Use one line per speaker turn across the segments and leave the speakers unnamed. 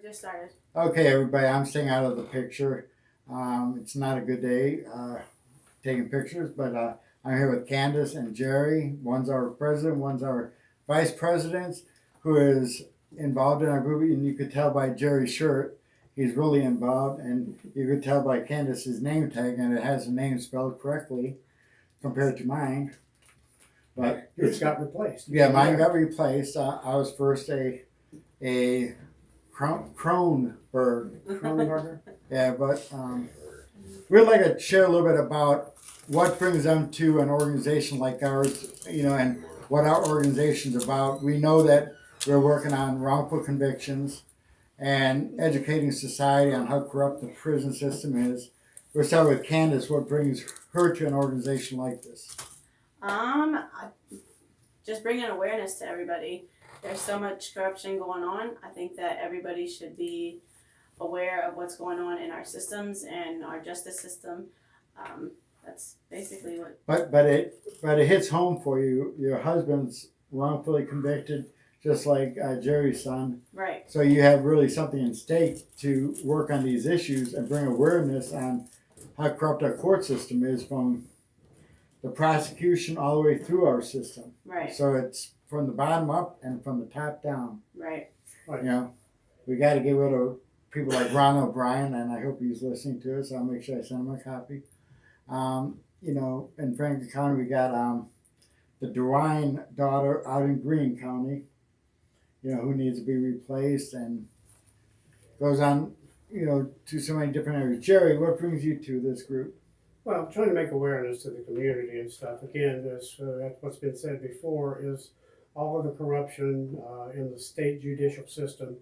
Just started.
Okay, everybody, I'm staying out of the picture. It's not a good day taking pictures, but I'm here with Candace and Jerry. One's our president, one's our vice president, who is involved in our group. And you could tell by Jerry's shirt, he's really involved. And you could tell by Candace's name tag, and it has the name spelled correctly compared to mine. But
It's got replaced.
yeah, mine got replaced. I was first a Kronberg.
Kronenberger.
Yeah, but we'd like to share a little bit about what brings them to an organization like ours, and what our organization's about. We know that we're working on wrongful convictions and educating society on how corrupt the prison system is. We'll start with Candace. What brings her to an organization like this?
Just bringing awareness to everybody. There's so much corruption going on. I think that everybody should be aware of what's going on in our systems and our justice system. That's basically what.
But it hits home for you. Your husband's wrongfully convicted, just like Jerry's son.
Right.
So you have really something in stake to work on these issues and bring awareness on how corrupt our court system is, from the prosecution all the way through our system.
Right.
So it's from the bottom up and from the top down.
Right.
We got to get rid of people like Ron O'Brien, and I hope he's listening to us. I'll make sure I send him a copy. In Franklin County, we got the DeWine daughter out in Greene County, who needs to be replaced, and goes on, to so many different areas. Jerry, what brings you to this group?
Well, trying to make awareness to the community and stuff. Again, that's what's been said before, is all of the corruption in the state judicial system.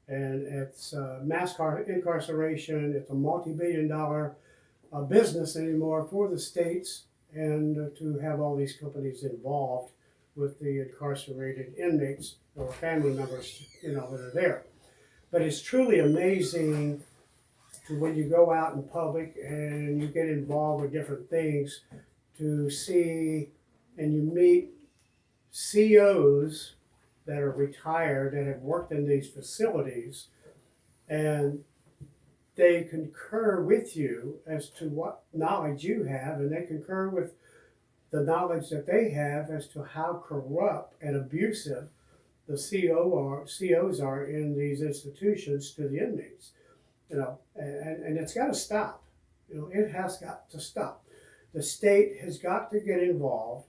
And it's mass incarceration. It's a multi-billion-dollar business anymore for the states, and to have all these companies involved with the incarcerated inmates or family members, that are there. But it's truly amazing to, when you go out in public and you get involved with different things, to see and you meet COs that are retired and have worked in these facilities, and they concur with you as to what knowledge you have, and they concur with the knowledge that they have as to how corrupt and abusive the COs are in these institutions to the inmates. And it's got to stop. It has got to stop. The state has got to get involved.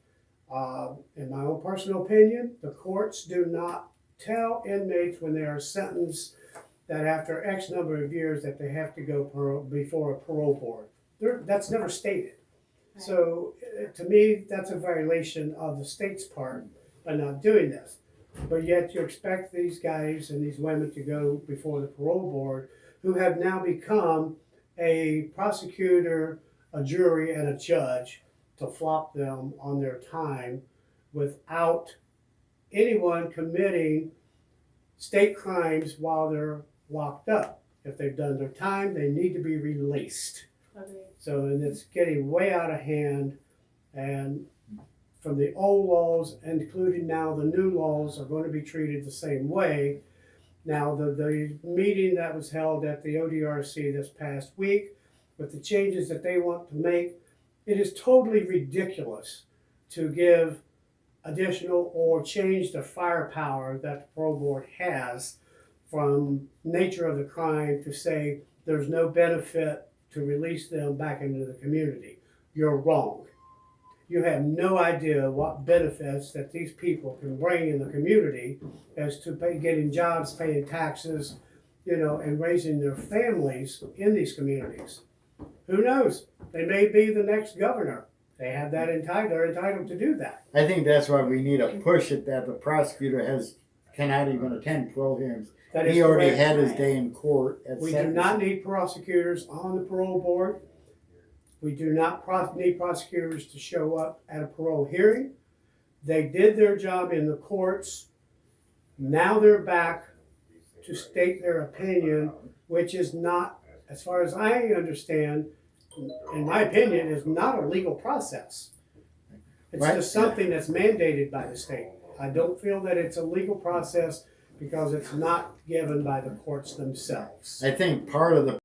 In my own personal opinion, the courts do not tell inmates when they are sentenced that after X number of years that they have to go before a parole board. That's never stated.
Right.
So to me, that's a violation of the state's part by not doing this. But yet you expect these guys and these women to go before the parole board, who have now become a prosecutor, a jury, and a judge, to flop them on their time without anyone committing state crimes while they're locked up. If they've done their time, they need to be released.
Agreed.
So, and it's getting way out of hand, and from the old laws, including now the new laws, are going to be treated the same way. Now, the meeting that was held at the ODRC this past week, with the changes that they want to make, it is totally ridiculous to give additional or change the firepower that the parole board has from nature of the crime to say there's no benefit to release them back into the community. You're wrong. You have no idea what benefits that these people can bring in the community as to getting jobs, paying taxes, and raising their families in these communities. Who knows? They may be the next governor. They have that they're entitled to do that.
I think that's why we need to push it, that the prosecutor cannot even attend parole hearings.
That is
He already
correct.
had his day in court.
We do not need prosecutors on the parole board. We do not need prosecutors to show up at a parole hearing. They did their job in the courts. Now they're back to state their opinion, which is not, as far as I understand, in my opinion, is not a legal process. It's
Right.
just something that's mandated by the state. I don't feel that it's a legal process because it's not given by the courts themselves.
I think part of the